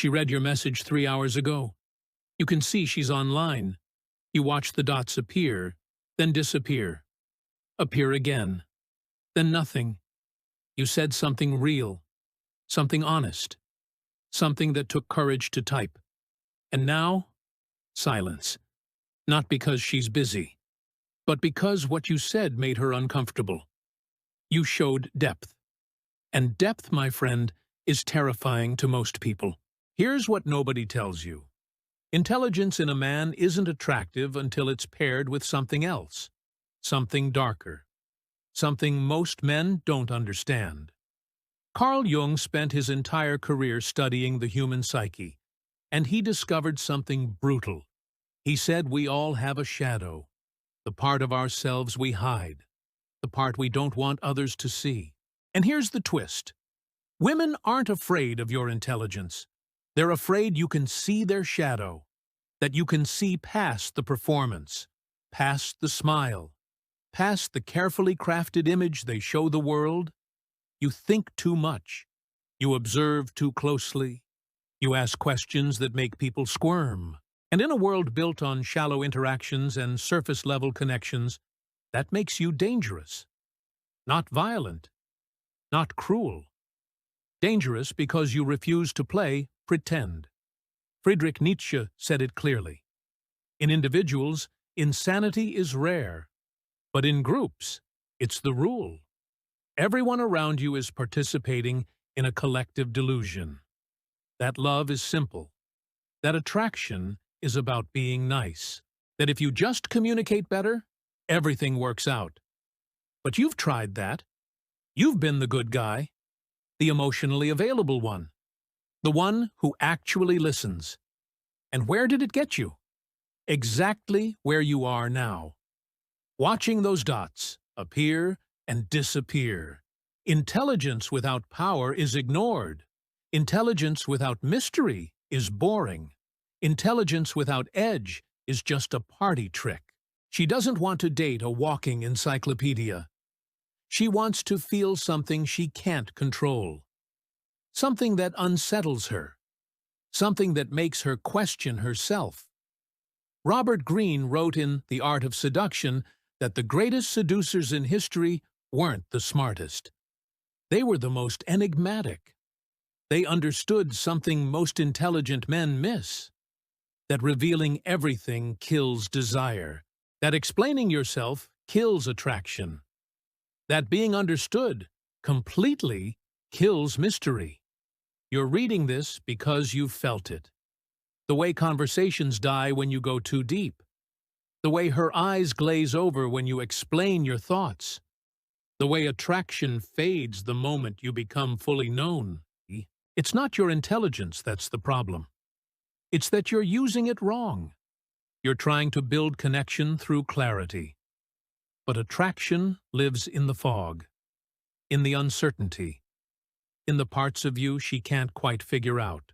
She read your message 3 hours ago. You can see she's online. You watch the dots appear, then disappear. Appear again. Then nothing. You said something real. Something honest. Something that took courage to type. And now, silence. Not because she's busy, but because what you said made her uncomfortable. You showed depth. And depth, my friend, is terrifying to most people. Here's what nobody tells you. Intelligence in a man isn't attractive until it's paired with something else. Something darker. Something most men don't understand. Carl Jung spent his entire career studying the human psyche, and he discovered something brutal. He said we all have a shadow, the part of ourselves we hide, the part we don't want others to see. And here's the twist. Women aren't afraid of your intelligence. They're afraid you can see their shadow, that you can see past the performance, past the smile, past the carefully crafted image they show the world. You think too much. You observe too closely. You ask questions that make people squirm. And in a world built on shallow interactions and surface-level connections, that makes you dangerous. Not violent. Not cruel. Dangerous because you refuse to play pretend. Friedrich Nietzsche said it clearly. In individuals, insanity is rare. But in groups, it's the rule. Everyone around you is participating in a collective delusion. That love is simple. That attraction is about being nice. That if you just communicate better, everything works out. But you've tried that. You've been the good guy, the emotionally available one, the one who actually listens. And where did it get you? Exactly where you are now. Watching those dots appear and disappear. Intelligence without power is ignored. Intelligence without mystery is boring. Intelligence without edge is just a party trick. She doesn't want to date a walking encyclopedia. She wants to feel something she can't control. Something that unsettles her. Something that makes her question herself. Robert Greene wrote in The Art of Seduction that the greatest seducers in history weren't the smartest. They were the most enigmatic. They understood something most intelligent men miss. That revealing everything kills desire. That explaining yourself kills attraction. That being understood completely kills mystery. You're reading this because you've felt it. The way conversations die when you go too deep. The way her eyes glaze over when you explain your thoughts. The way attraction fades the moment you become fully known. It's not your intelligence that's the problem. It's that you're using it wrong. You're trying to build connection through clarity. But attraction lives in the fog, in the uncertainty, in the parts of you she can't quite figure out.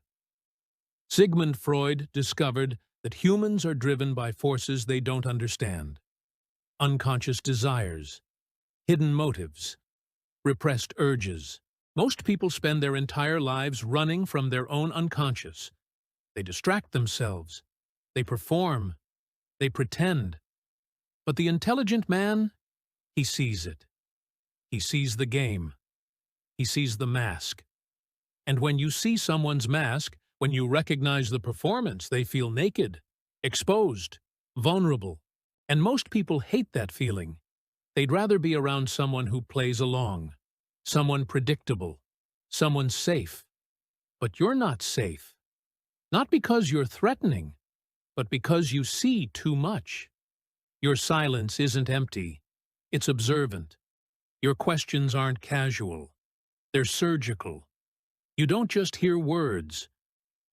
Sigmund Freud discovered that humans are driven by forces they don't understand. Unconscious desires, hidden motives, repressed urges. Most people spend their entire lives running from their own unconscious. They distract themselves. They perform. They pretend. But the intelligent man, he sees it. He sees the game. He sees the mask. And when you see someone's mask, when you recognize the performance, they feel naked, exposed, vulnerable. And most people hate that feeling. They'd rather be around someone who plays along, someone predictable, someone safe. But you're not safe. Not because you're threatening, but because you see too much. Your silence isn't empty. It's observant. Your questions aren't casual. They're surgical. You don't just hear words.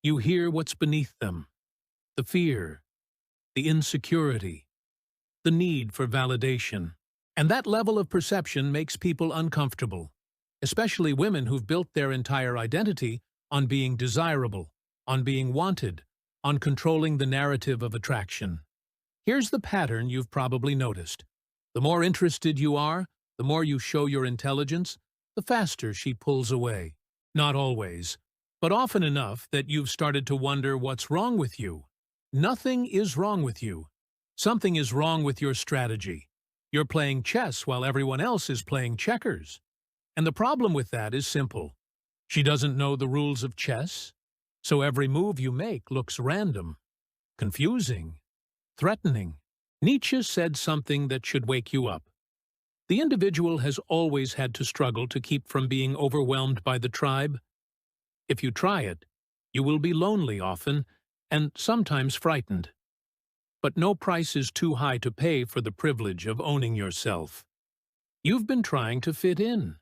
You hear what's beneath them. The fear, the insecurity, the need for validation. And that level of perception makes people uncomfortable, especially women who've built their entire identity on being desirable, on being wanted, on controlling the narrative of attraction. Here's the pattern you've probably noticed. The more interested you are, the more you show your intelligence, the faster she pulls away. Not always, but often enough that you've started to wonder what's wrong with you. Nothing is wrong with you. Something is wrong with your strategy. You're playing chess while everyone else is playing checkers. And the problem with that is simple. She doesn't know the rules of chess, so every move you make looks random, confusing, threatening. Nietzsche said something that should wake you up. The individual has always had to struggle to keep from being overwhelmed by the tribe. If you try it, you will be lonely often, and sometimes frightened. But no price is too high to pay for the privilege of owning yourself. You've been trying to fit in,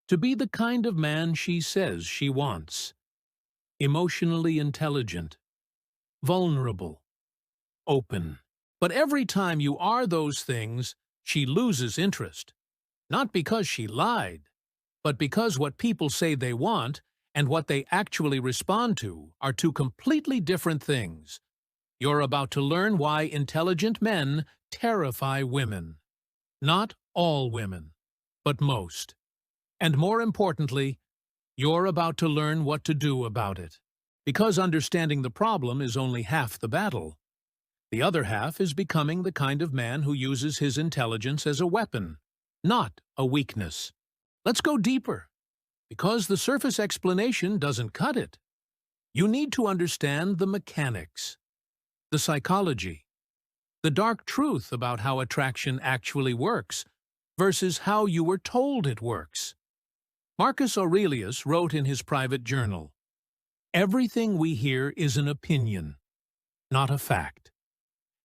to be the kind of man she says she wants. Emotionally intelligent, vulnerable, open. But every time you are those things, she loses interest. Not because she lied, but because what people say they want and what they actually respond to are two completely different things. You're about to learn why intelligent men terrify women. Not all women, but most. And more importantly, you're about to learn what to do about it. Because understanding the problem is only half the battle. The other half is becoming the kind of man who uses his intelligence as a weapon, not a weakness. Let's go deeper, because the surface explanation doesn't cut it. You need to understand the mechanics, the psychology, the dark truth about how attraction actually works versus how you were told it works. Marcus Aurelius wrote in his private journal, "Everything we hear is an opinion, not a fact.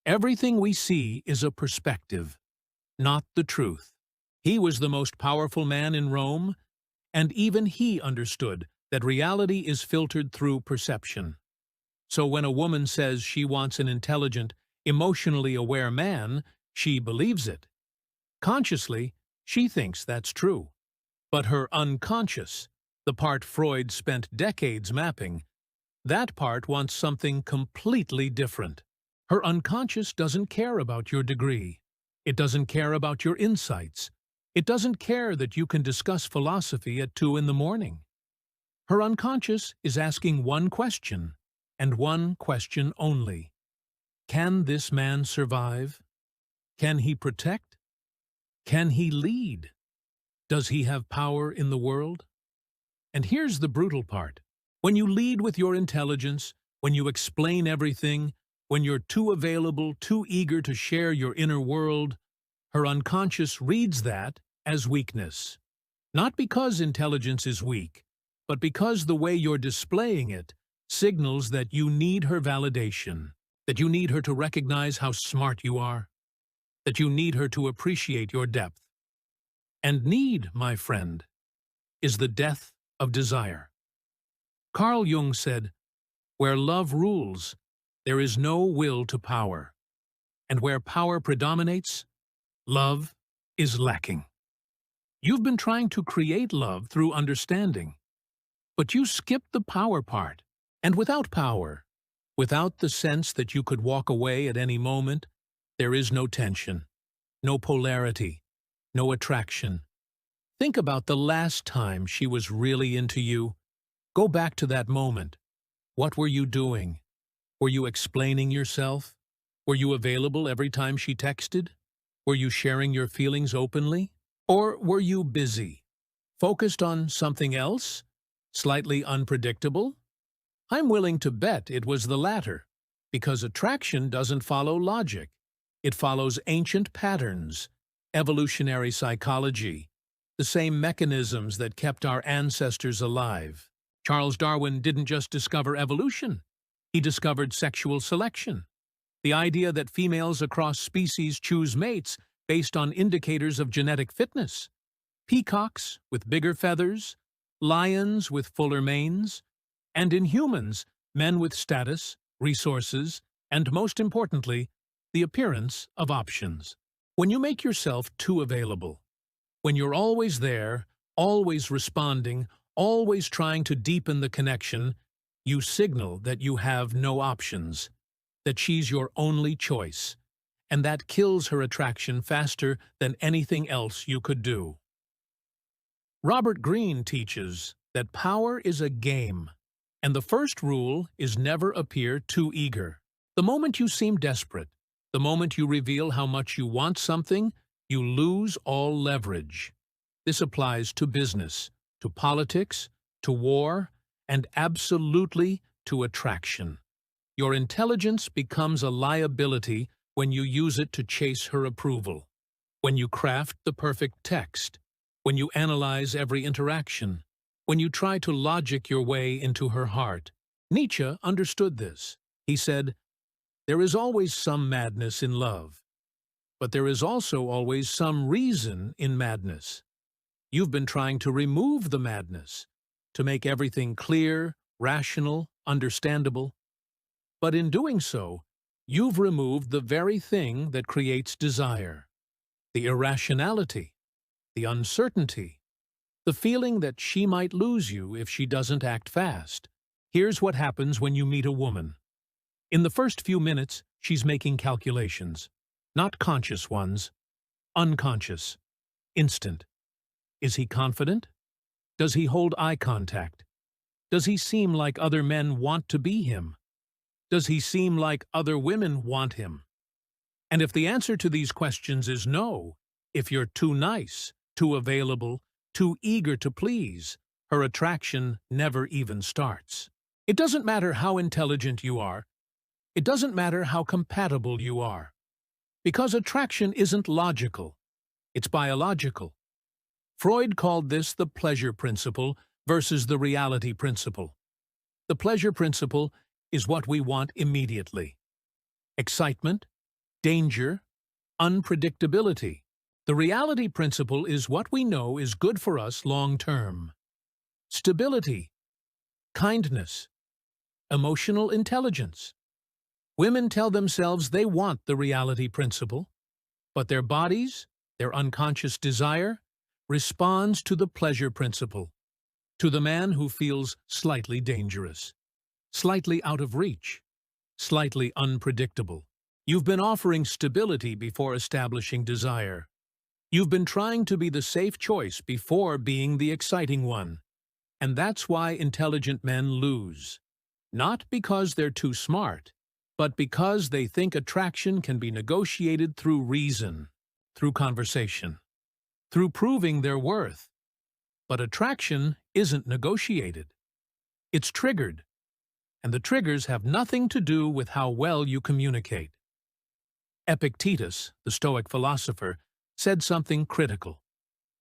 Everything we see is a perspective, not the truth." He was the most powerful man in Rome, and even he understood that reality is filtered through perception. So when a woman says she wants an intelligent, emotionally aware man, she believes it. Consciously, she thinks that's true. But her unconscious, the part Freud spent decades mapping, that part wants something completely different. Her unconscious doesn't care about your degree. It doesn't care about your insights. It doesn't care that you can discuss philosophy at 2 in the morning. Her unconscious is asking one question, and one question only. Can this man survive? Can he protect? Can he lead? Does he have power in the world? And here's the brutal part. When you lead with your intelligence, when you explain everything, when you're too available, too eager to share your inner world, her unconscious reads that as weakness. Not because intelligence is weak, but because the way you're displaying it signals that you need her validation, that you need her to recognize how smart you are, that you need her to appreciate your depth. And need, my friend, is the death of desire. Carl Jung said, "Where love rules, there is no will to power. And where power predominates, love is lacking." You've been trying to create love through understanding, but you skipped the power part. And without power, without the sense that you could walk away at any moment, there is no tension, no polarity, no attraction. Think about the last time she was really into you. Go back to that moment. What were you doing? Were you explaining yourself? Were you available every time she texted? Were you sharing your feelings openly? Or were you busy, focused on something else, slightly unpredictable? I'm willing to bet it was the latter, because attraction doesn't follow logic. It follows ancient patterns, evolutionary psychology, the same mechanisms that kept our ancestors alive. Charles Darwin didn't just discover evolution. He discovered sexual selection, the idea that females across species choose mates based on indicators of genetic fitness. Peacocks with bigger feathers, lions with fuller manes, and in humans, men with status, resources, and most importantly, the appearance of options. When you make yourself too available, when you're always there, always responding, always trying to deepen the connection, you signal that you have no options, that she's your only choice, and that kills her attraction faster than anything else you could do. Robert Greene teaches that power is a game, And the first rule is never appear too eager. The moment you seem desperate, the moment you reveal how much you want something, you lose all leverage. This applies to business, to politics, to war, and absolutely to attraction. Your intelligence becomes a liability when you use it to chase her approval, when you craft the perfect text, when you analyze every interaction, when you try to logic your way into her heart. Nietzsche understood this. He said, "There is always some madness in love, but there is also always some reason in madness. You've been trying to remove the madness, to make everything clear, rational, understandable. But in doing so, you've removed the very thing that creates desire, the irrationality, the uncertainty, the feeling that she might lose you if she doesn't act fast." Here's what happens when you meet a woman. In the first few minutes, she's making calculations. Not conscious ones. Unconscious. Instant. Is he confident? Does he hold eye contact? Does he seem like other men want to be him? Does he seem like other women want him? And if the answer to these questions is no, if you're too nice, too available, too eager to please, her attraction never even starts. It doesn't matter how intelligent you are. It doesn't matter how compatible you are. Because attraction isn't logical. It's biological. Freud called this the pleasure principle versus the reality principle. The pleasure principle is what we want immediately. Excitement, danger, unpredictability. The reality principle is what we know is good for us long-term. Stability, kindness, emotional intelligence. Women tell themselves they want the reality principle, but their bodies, their unconscious desire, responds to the pleasure principle, to the man who feels slightly dangerous, slightly out of reach, slightly unpredictable. You've been offering stability before establishing desire. You've been trying to be the safe choice before being the exciting one. And that's why intelligent men lose. Not because they're too smart, but because they think attraction can be negotiated through reason, through conversation, through proving their worth. But attraction isn't negotiated. It's triggered. And the triggers have nothing to do with how well you communicate. Epictetus, the Stoic philosopher, said something critical.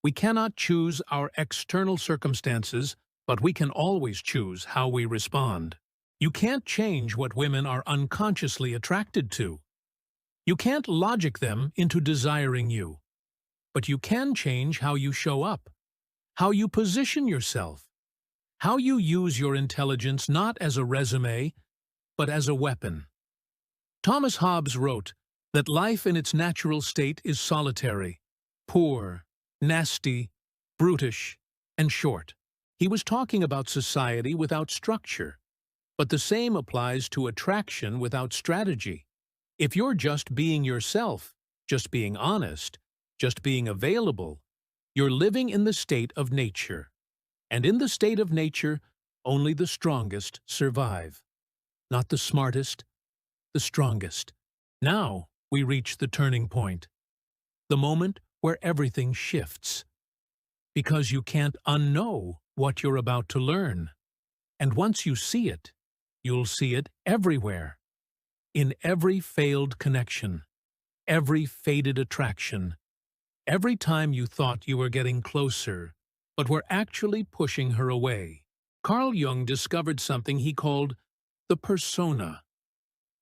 We cannot choose our external circumstances, but we can always choose how we respond. You can't change what women are unconsciously attracted to. You can't logic them into desiring you. But you can change how you show up, how you position yourself, how you use your intelligence not as a resume, but as a weapon. Thomas Hobbes wrote that life in its natural state is solitary, poor, nasty, brutish, and short. He was talking about society without structure, but the same applies to attraction without strategy. If you're just being yourself, just being honest, just being available, you're living in the state of nature. And in the state of nature, only the strongest survive. Not the smartest, the strongest. Now we reach the turning point. The moment where everything shifts. Because you can't unknow what you're about to learn. And once you see it, you'll see it everywhere. In every failed connection, every faded attraction, every time you thought you were getting closer, but were actually pushing her away. Carl Jung discovered something he called the persona.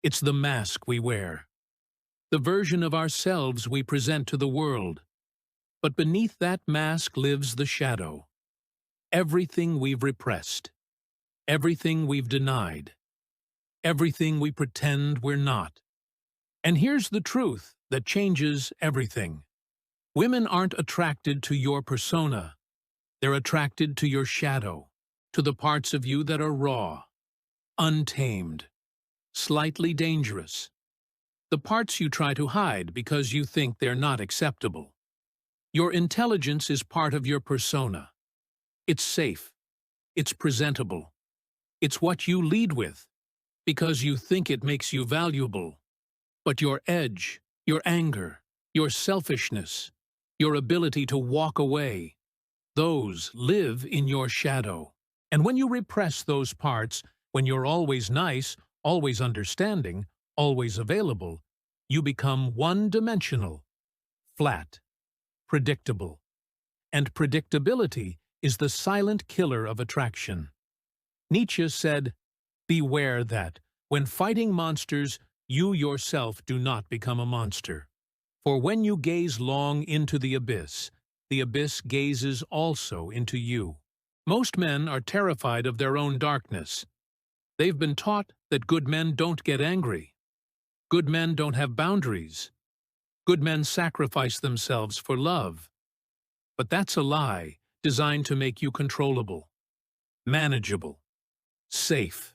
It's the mask we wear, the version of ourselves we present to the world. But beneath that mask lives the shadow. Everything we've repressed, everything we've denied, everything we pretend we're not. And here's the truth that changes everything. Women aren't attracted to your persona. They're attracted to your shadow, to the parts of you that are raw, untamed, slightly dangerous. The parts you try to hide because you think they're not acceptable. Your intelligence is part of your persona. It's safe. It's presentable. It's what you lead with, because you think it makes you valuable. But your edge, your anger, your selfishness, your ability to walk away, those live in your shadow. And when you repress those parts, when you're always nice, always understanding, always available, you become one-dimensional, flat, predictable. And predictability is the silent killer of attraction. Nietzsche said, "Beware that, when fighting monsters, you yourself do not become a monster. For when you gaze long into the abyss gazes also into you." Most men are terrified of their own darkness. They've been taught that good men don't get angry. Good men don't have boundaries. Good men sacrifice themselves for love. But that's a lie designed to make you controllable, manageable, safe.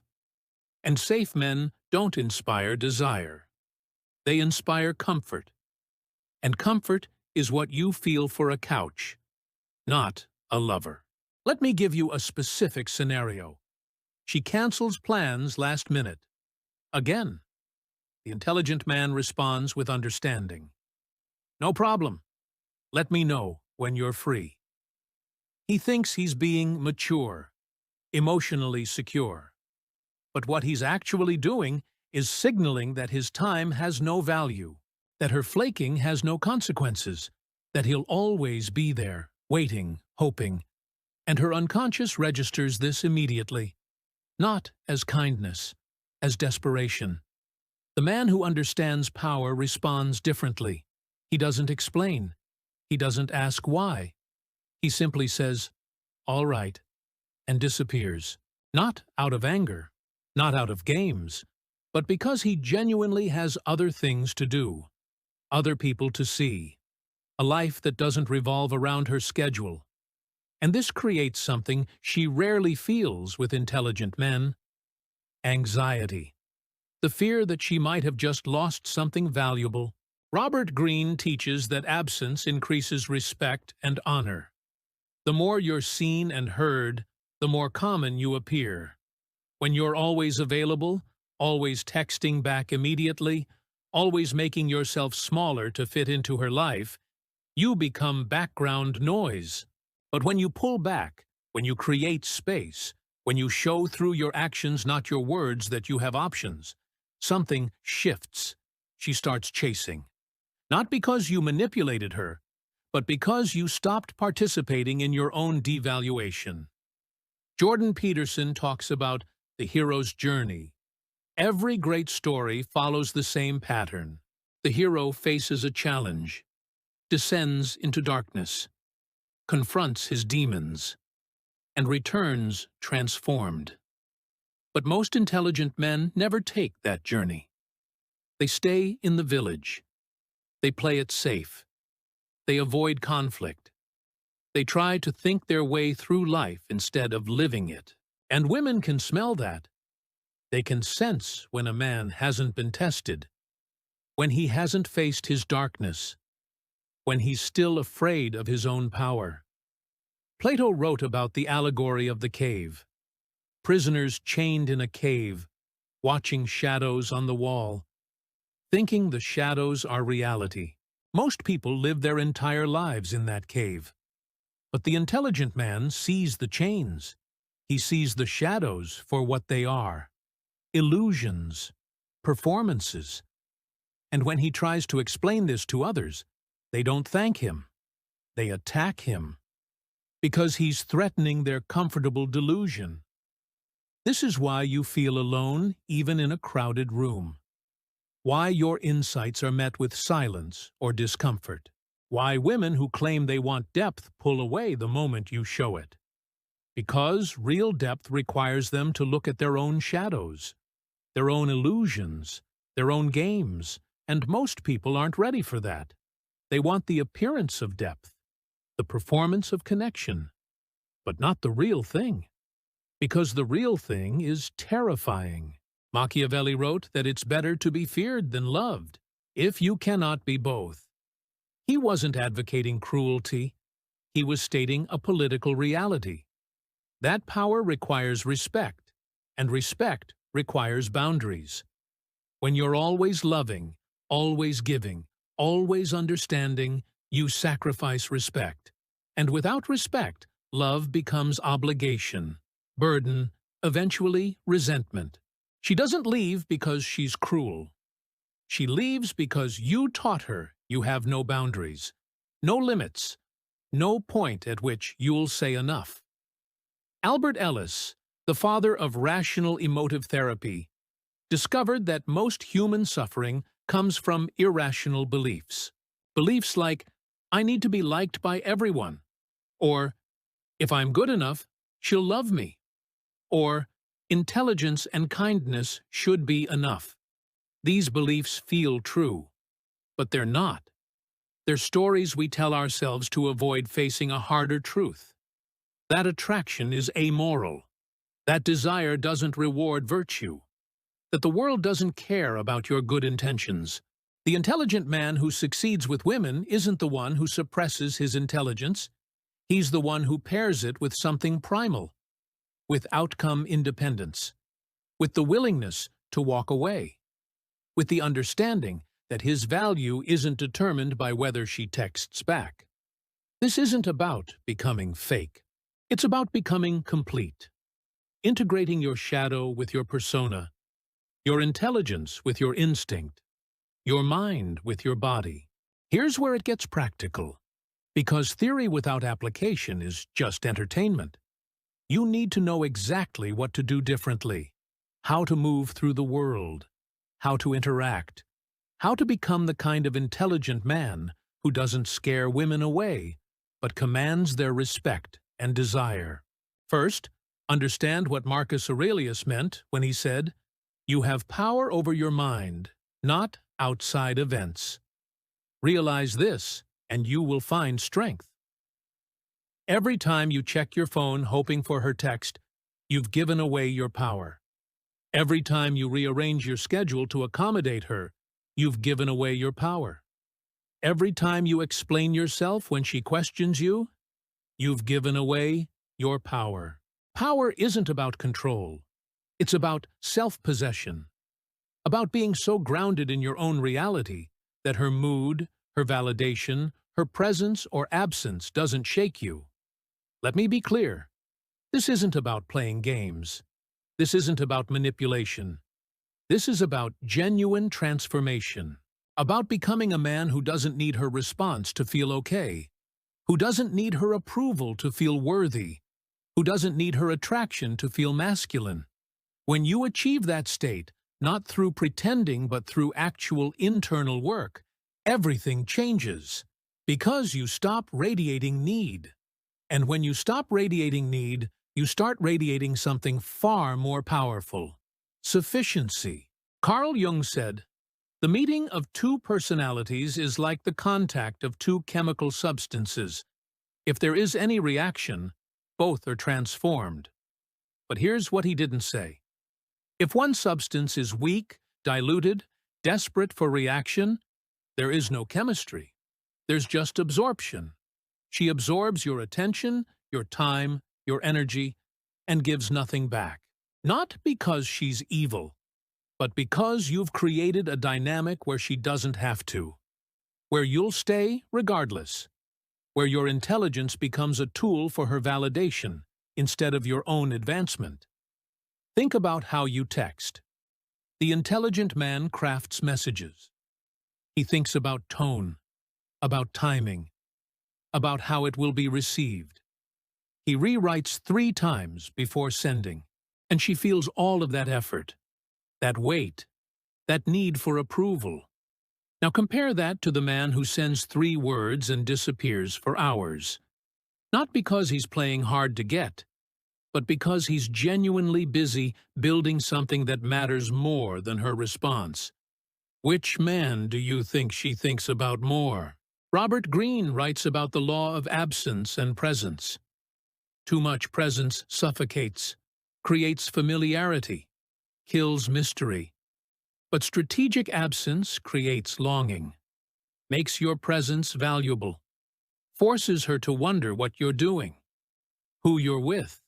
And safe men don't inspire desire. They inspire comfort. And comfort is what you feel for a couch, not a lover. Let me give you a specific scenario. She cancels plans last minute. Again. The intelligent man responds with understanding. "No problem. Let me know when you're free." He thinks he's being mature, emotionally secure. But what he's actually doing is signaling that his time has no value, that her flaking has no consequences, that he'll always be there, waiting, hoping. And her unconscious registers this immediately, not as kindness, as desperation. The man who understands power responds differently. He doesn't explain. He doesn't ask why. He simply says, "All right," and disappears. Not out of anger, not out of games, but because he genuinely has other things to do, other people to see, a life that doesn't revolve around her schedule. And this creates something she rarely feels with intelligent men: anxiety. The fear that she might have just lost something valuable. Robert Greene teaches that absence increases respect and honor. The more you're seen and heard, the more common you appear. When you're always available, always texting back immediately, always making yourself smaller to fit into her life, you become background noise. But when you pull back, when you create space, when you show through your actions, not your words, that you have options, something shifts. She starts chasing. Not because you manipulated her, but because you stopped participating in your own devaluation. Jordan Peterson talks about the hero's journey. Every great story follows the same pattern. The hero faces a challenge, descends into darkness, confronts his demons, and returns transformed. But most intelligent men never take that journey. They stay in the village. They play it safe. They avoid conflict. They try to think their way through life instead of living it. And women can smell that. They can sense when a man hasn't been tested, when he hasn't faced his darkness, when he's still afraid of his own power. Plato wrote about the allegory of the cave. Prisoners chained in a cave, watching shadows on the wall, thinking the shadows are reality. Most people live their entire lives in that cave. But the intelligent man sees the chains. He sees the shadows for what they are: illusions, performances. And when he tries to explain this to others, they don't thank him. They attack him, because he's threatening their comfortable delusion. This is why you feel alone even in a crowded room. Why your insights are met with silence or discomfort. Why women who claim they want depth pull away the moment you show it. Because real depth requires them to look at their own shadows, their own illusions, their own games, and most people aren't ready for that. They want the appearance of depth, the performance of connection, but not the real thing. Because the real thing is terrifying. Machiavelli wrote that it's better to be feared than loved, if you cannot be both. He wasn't advocating cruelty. He was stating a political reality. That power requires respect, and respect requires boundaries. When you're always loving, always giving, always understanding, you sacrifice respect. And without respect, love becomes obligation, burden, eventually resentment. She doesn't leave because she's cruel. She leaves because you taught her you have no boundaries, no limits, no point at which you'll say enough. Albert Ellis, the father of rational emotive therapy, discovered that most human suffering comes from irrational beliefs. Beliefs like, I need to be liked by everyone, or, if I'm good enough, she'll love me, or, intelligence and kindness should be enough. These beliefs feel true, but they're not. They're stories we tell ourselves to avoid facing a harder truth. That attraction is amoral. That desire doesn't reward virtue. That the world doesn't care about your good intentions. The intelligent man who succeeds with women isn't the one who suppresses his intelligence. He's the one who pairs it with something primal, with outcome independence, with the willingness to walk away, with the understanding that his value isn't determined by whether she texts back. This isn't about becoming fake. It's about becoming complete, integrating your shadow with your persona, your intelligence with your instinct, your mind with your body. Here's where it gets practical, because theory without application is just entertainment. You need to know exactly what to do differently, how to move through the world, how to interact, how to become the kind of intelligent man who doesn't scare women away, but commands their respect and desire. First, understand what Marcus Aurelius meant when he said, "You have power over your mind, not outside events." Realize this, and you will find strength. Every time you check your phone hoping for her text, you've given away your power. Every time you rearrange your schedule to accommodate her, you've given away your power. Every time you explain yourself when she questions you, you've given away your power. Power isn't about control. It's about self-possession, about being so grounded in your own reality that her mood, her validation, her presence or absence doesn't shake you. Let me be clear. This isn't about playing games. This isn't about manipulation. This is about genuine transformation, about becoming a man who doesn't need her response to feel okay, who doesn't need her approval to feel worthy, who doesn't need her attraction to feel masculine. When you achieve that state, not through pretending but through actual internal work, everything changes, because you stop radiating need. And when you stop radiating need, you start radiating something far more powerful: sufficiency. Carl Jung said, "The meeting of two personalities is like the contact of two chemical substances. If there is any reaction, both are transformed." But here's what he didn't say. If one substance is weak, diluted, desperate for reaction, there is no chemistry. There's just absorption. She absorbs your attention, your time, your energy, and gives nothing back. Not because she's evil, but because you've created a dynamic where she doesn't have to, where you'll stay regardless, where your intelligence becomes a tool for her validation instead of your own advancement. Think about how you text. The intelligent man crafts messages. He thinks about tone, about timing, about how it will be received. He rewrites 3 times before sending, and she feels all of that effort, that weight, that need for approval. Now compare that to the man who sends 3 words and disappears for hours. Not because he's playing hard to get, but because he's genuinely busy building something that matters more than her response. Which man do you think she thinks about more? Robert Greene writes about the law of absence and presence. Too much presence suffocates, creates familiarity, kills mystery. But strategic absence creates longing, makes your presence valuable, forces her to wonder what you're doing, who you're with,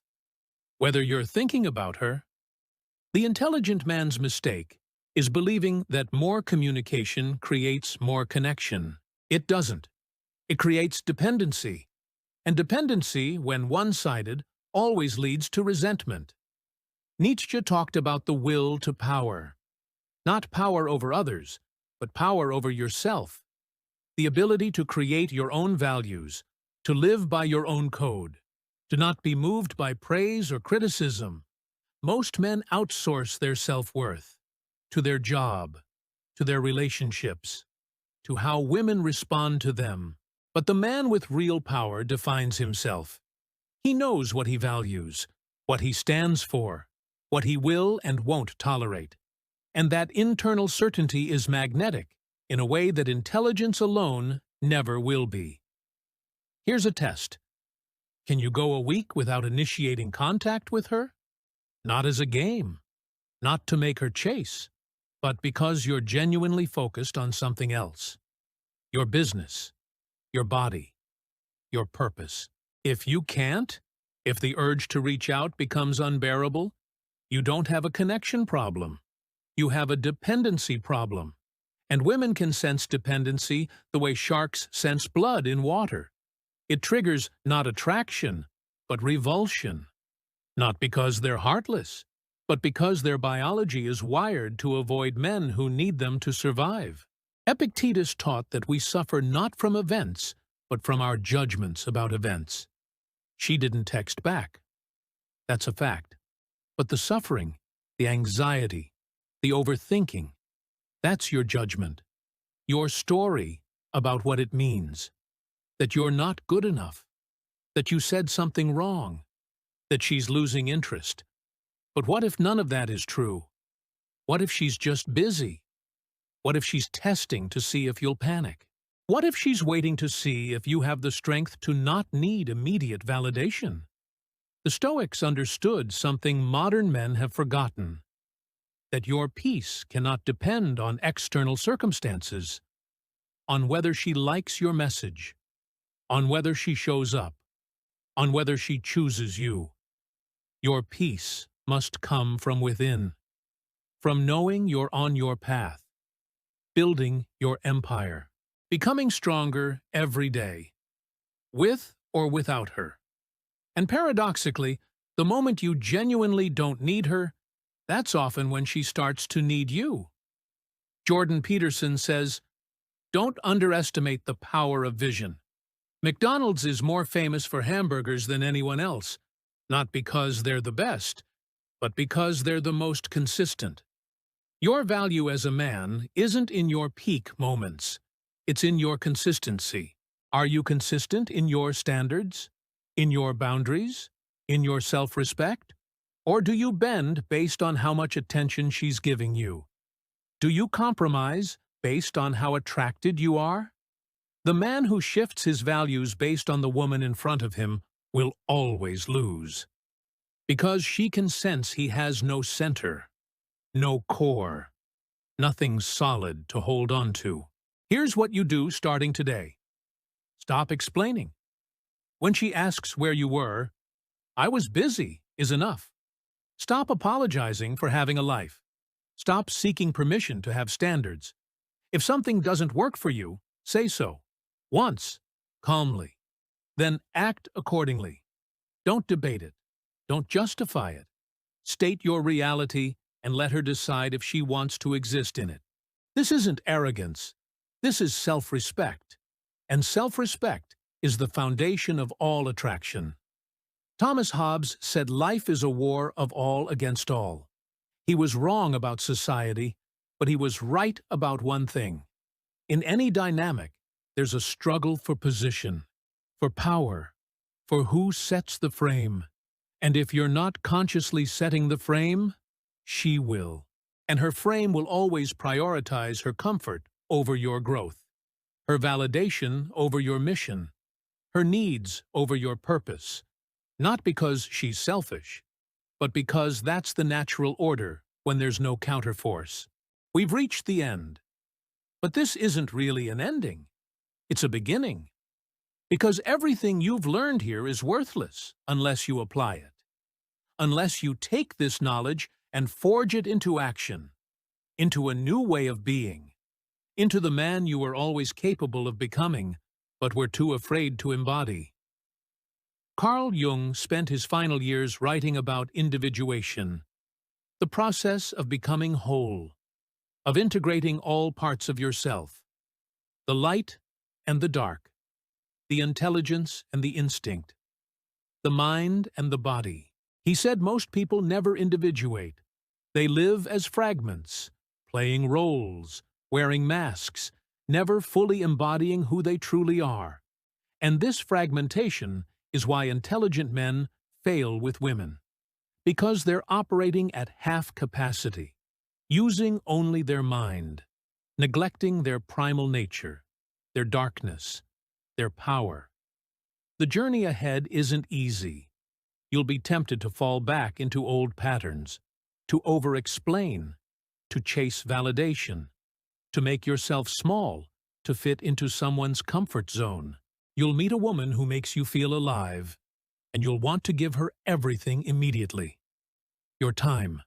whether you're thinking about her The intelligent man's mistake is believing that more communication creates more connection. It doesn't. It creates dependency. And dependency, when one-sided, always leads to resentment. Nietzsche talked about the will to power. Not power over others, but power over yourself. The ability to create your own values, to live by your own code, to not be moved by praise or criticism. Most men outsource their self-worth to their job, to their relationships, to how women respond to them. But the man with real power defines himself. He knows what he values, what he stands for, what he will and won't tolerate. And that internal certainty is magnetic in a way that intelligence alone never will be. Here's a test. Can you go a week without initiating contact with her? Not as a game, not to make her chase, but because you're genuinely focused on something else. Your business, your body, your purpose. If you can't, if the urge to reach out becomes unbearable, you don't have a connection problem. You have a dependency problem. And women can sense dependency the way sharks sense blood in water. It triggers not attraction, but revulsion. Not because they're heartless, but because their biology is wired to avoid men who need them to survive. Epictetus taught that we suffer not from events, but from our judgments about events. She didn't text back. That's a fact. But the suffering, the anxiety, the overthinking, that's your judgment. Your story about what it means. That you're not good enough. That you said something wrong. That she's losing interest. But what if none of that is true? What if she's just busy? What if she's testing to see if you'll panic? What if she's waiting to see if you have the strength to not need immediate validation? The Stoics understood something modern men have forgotten. That your peace cannot depend on external circumstances, on whether she likes your message, on whether she shows up, on whether she chooses you. Your peace must come from within, from knowing you're on your path, building your empire, becoming stronger every day, with or without her. And paradoxically, the moment you genuinely don't need her, that's often when she starts to need you. Jordan Peterson says, "Don't underestimate the power of vision. McDonald's is more famous for hamburgers than anyone else, not because they're the best, but because they're the most consistent. Your value as a man isn't in your peak moments. It's in your consistency. Are you consistent in your standards? In your boundaries? In your self-respect? Or do you bend based on how much attention she's giving you? Do you compromise based on how attracted you are? The man who shifts his values based on the woman in front of him will always lose. Because she can sense he has no center, no core, nothing solid to hold on to. Here's what you do starting today. Stop explaining. When she asks where you were, "I was busy," is enough. Stop apologizing for having a life. Stop seeking permission to have standards. If something doesn't work for you, say so. Once, calmly. Then act accordingly. Don't debate it. Don't justify it. State your reality and let her decide if she wants to exist in it. This isn't arrogance. This is self-respect. And self-respect is the foundation of all attraction. Thomas Hobbes said life is a war of all against all. He was wrong about society, but he was right about one thing. In any dynamic, there's a struggle for position, for power, for who sets the frame. And if you're not consciously setting the frame, she will. And her frame will always prioritize her comfort over your growth, her validation over your mission, her needs over your purpose. Not because she's selfish, but because that's the natural order when there's no counterforce. We've reached the end. But this isn't really an ending. It's a beginning. Because everything you've learned here is worthless unless you apply it. Unless you take this knowledge and forge it into action, into a new way of being, into the man you were always capable of becoming, but were too afraid to embody. Carl Jung spent his final years writing about individuation, the process of becoming whole, of integrating all parts of yourself, the light and the dark, the intelligence and the instinct, the mind and the body. He said most people never individuate. They live as fragments, playing roles, wearing masks, never fully embodying who they truly are. And this fragmentation is why intelligent men fail with women, because they're operating at half capacity, using only their mind, neglecting their primal nature, their darkness, their power. The journey ahead isn't easy. You'll be tempted to fall back into old patterns, to over-explain, to chase validation, to make yourself small, to fit into someone's comfort zone. You'll meet a woman who makes you feel alive, and you'll want to give her everything immediately. Your time,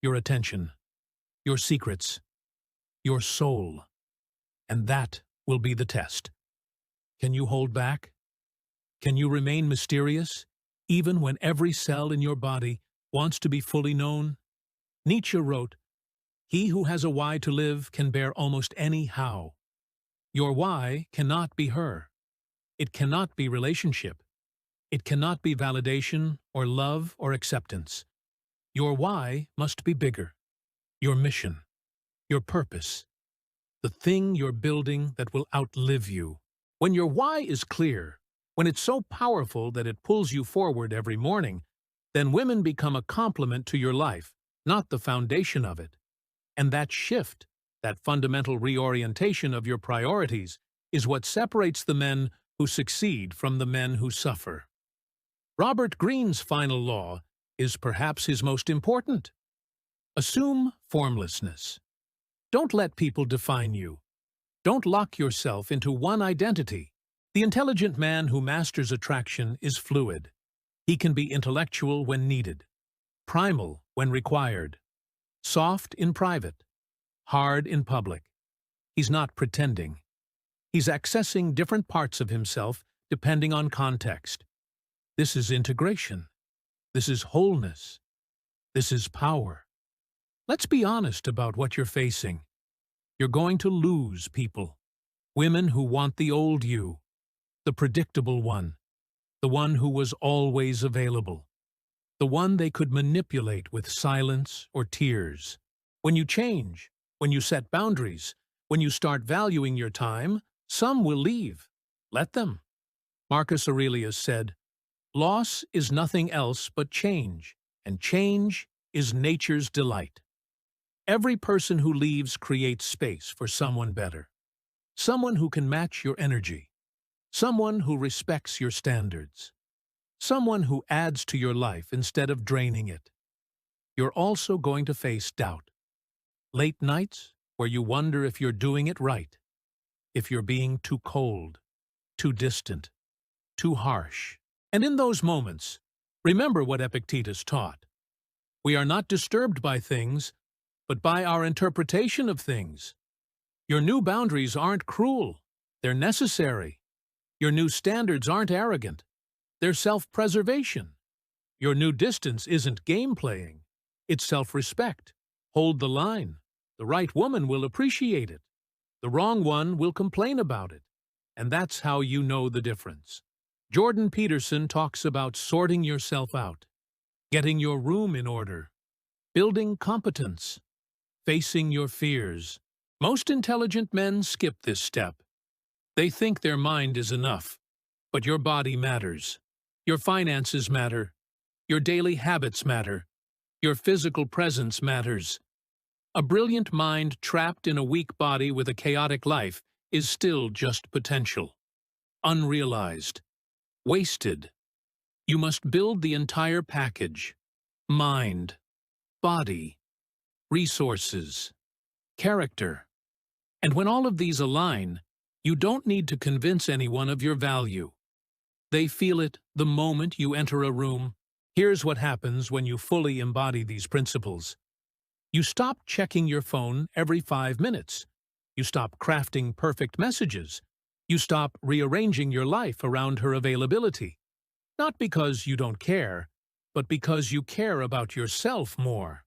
your attention, your secrets, your soul. And that will be the test. Can you hold back? Can you remain mysterious, even when every cell in your body wants to be fully known? Nietzsche wrote, "He who has a why to live can bear almost any how." Your why cannot be her. It cannot be relationship. It cannot be validation or love or acceptance. Your why must be bigger. Your mission, your purpose, the thing you're building that will outlive you. When your why is clear, when it's so powerful that it pulls you forward every morning, then women become a complement to your life, not the foundation of it. And that shift, that fundamental reorientation of your priorities, is what separates the men who succeed from the men who suffer. Robert Greene's final law is perhaps his most important. Assume formlessness. Don't let people define you. Don't lock yourself into one identity. The intelligent man who masters attraction is fluid. He can be intellectual when needed, primal when required, soft in private, hard in public. He's not pretending. He's accessing different parts of himself depending on context. This is integration. This is wholeness. This is power. Let's be honest about what you're facing. You're going to lose people. Women who want the old you, the predictable one, the one who was always available, the one they could manipulate with silence or tears. When you change, when you set boundaries, when you start valuing your time, some will leave. Let them. Marcus Aurelius said, "Loss is nothing else but change, and change is nature's delight." Every person who leaves creates space for someone better, someone who can match your energy, someone who respects your standards, someone who adds to your life instead of draining it. You're also going to face doubt. Late nights where you wonder if you're doing it right, if you're being too cold, too distant, too harsh. And in those moments, remember what Epictetus taught. We are not disturbed by things, but by our interpretation of things. Your new boundaries aren't cruel. They're necessary. Your new standards aren't arrogant. They're self-preservation. Your new distance isn't game playing. It's self-respect. Hold the line. The right woman will appreciate it. The wrong one will complain about it. And that's how you know the difference. Jordan Peterson talks about sorting yourself out, getting your room in order, building competence, facing your fears. Most intelligent men skip this step. They think their mind is enough, but your body matters. Your finances matter. Your daily habits matter. Your physical presence matters. A brilliant mind trapped in a weak body with a chaotic life is still just potential, unrealized, wasted. You must build the entire package: mind, body, resources, character. And when all of these align, you don't need to convince anyone of your value. They feel it the moment you enter a room. Here's what happens when you fully embody these principles. You stop checking your phone every 5 minutes. You stop crafting perfect messages. You stop rearranging your life around her availability. Not because you don't care, but because you care about yourself more.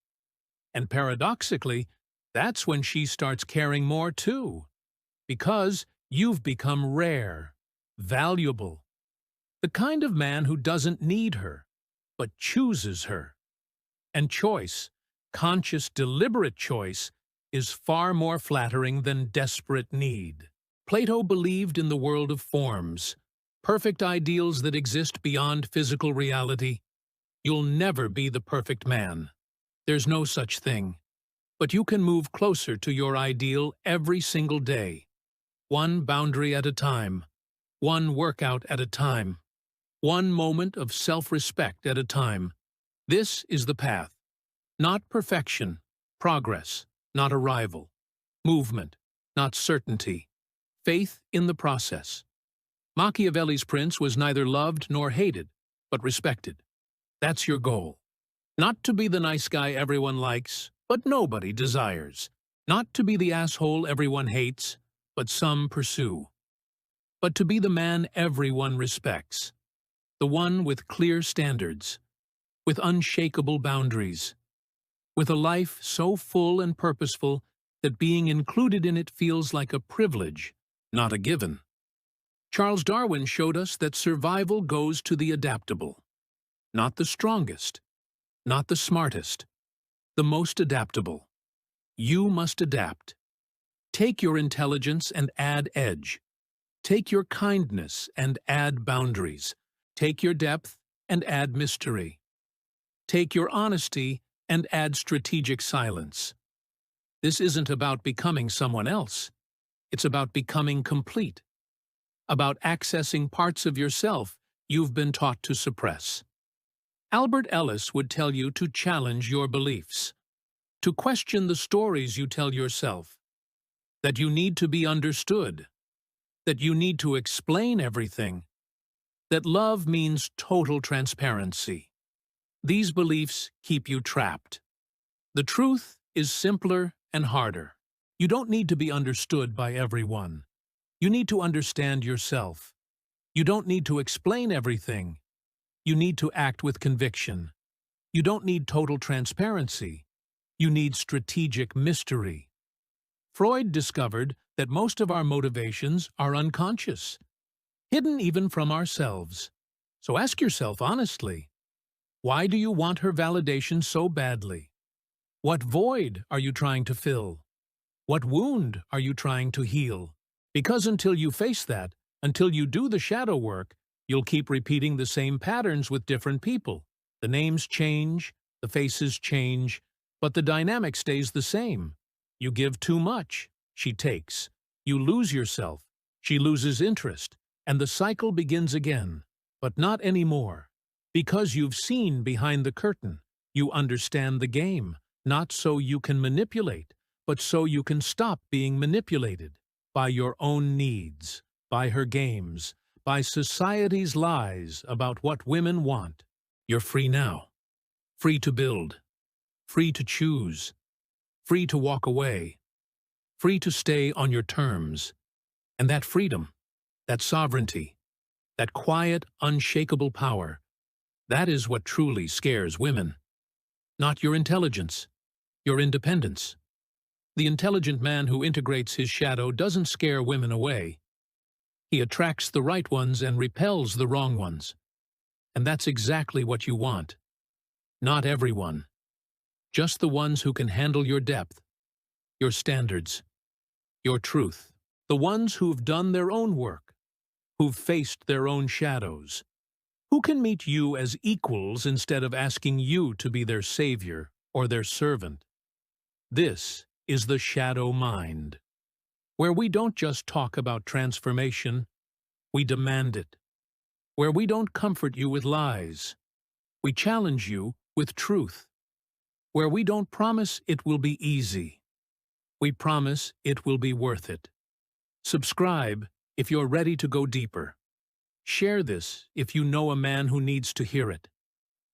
And paradoxically, that's when she starts caring more too. Because you've become rare, valuable. The kind of man who doesn't need her, but chooses her. And choice, conscious, deliberate choice, is far more flattering than desperate need. Plato believed in the world of forms, perfect ideals that exist beyond physical reality. You'll never be the perfect man. There's no such thing. But you can move closer to your ideal every single day. One boundary at a time. One workout at a time. One moment of self-respect at a time. This is the path. Not perfection, progress, not arrival. Movement, not certainty. Faith in the process. Machiavelli's prince was neither loved nor hated, but respected. That's your goal. Not to be the nice guy everyone likes, but nobody desires. Not to be the asshole everyone hates, but some pursue. But to be the man everyone respects. The one with clear standards, with unshakable boundaries, with a life so full and purposeful that being included in it feels like a privilege, not a given. Charles Darwin showed us that survival goes to the adaptable. Not the strongest, not the smartest, the most adaptable. You must adapt. Take your intelligence and add edge. Take your kindness and add boundaries. Take your depth and add mystery. Take your honesty and add strategic silence. This isn't about becoming someone else. It's about becoming complete. About accessing parts of yourself you've been taught to suppress. Albert Ellis would tell you to challenge your beliefs, to question the stories you tell yourself, that you need to be understood, that you need to explain everything, that love means total transparency. These beliefs keep you trapped. The truth is simpler and harder. You don't need to be understood by everyone. You need to understand yourself. You don't need to explain everything. You need to act with conviction. You don't need total transparency. You need strategic mystery. Freud discovered that most of our motivations are unconscious, hidden even from ourselves. So ask yourself honestly, why do you want her validation so badly? What void are you trying to fill? What wound are you trying to heal? Because until you face that, until you do the shadow work, you'll keep repeating the same patterns with different people. The names change, the faces change, but the dynamic stays the same. You give too much, she takes. You lose yourself, she loses interest, and the cycle begins again. But not anymore. Because you've seen behind the curtain, you understand the game, not so you can manipulate, but so you can stop being manipulated by your own needs, by her games, by society's lies about what women want. You're free now. Free to build. Free to choose. Free to walk away. Free to stay on your terms. And that freedom, that sovereignty, that quiet, unshakable power, that is what truly scares women. Not your intelligence, your independence. The intelligent man who integrates his shadow doesn't scare women away. He attracts the right ones and repels the wrong ones. And that's exactly what you want. Not everyone. Just the ones who can handle your depth, your standards, your truth. The ones who've done their own work, who've faced their own shadows, who can meet you as equals instead of asking you to be their savior or their servant. This is the shadow mind, where we don't just talk about transformation, we demand it. Where we don't comfort you with lies, we challenge you with truth. Where we don't promise it will be easy, we promise it will be worth it. Subscribe if you're ready to go deeper. Share this if you know a man who needs to hear it.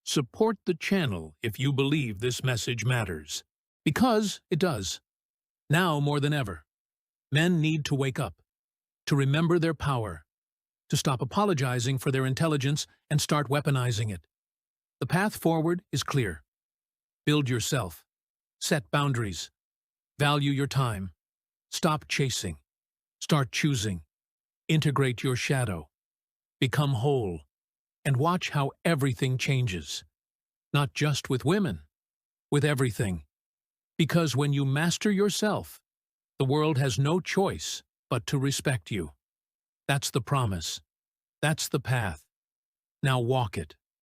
Support the channel if you believe this message matters. Because it does. Now more than ever. Men need to wake up, to remember their power, to stop apologizing for their intelligence and start weaponizing it. The path forward is clear. Build yourself. Set boundaries. Value your time. Stop chasing. Start choosing. Integrate your shadow. Become whole. And watch how everything changes. Not just with women, with everything. Because when you master yourself, the world has no choice but to respect you. That's the promise. That's the path. Now walk it.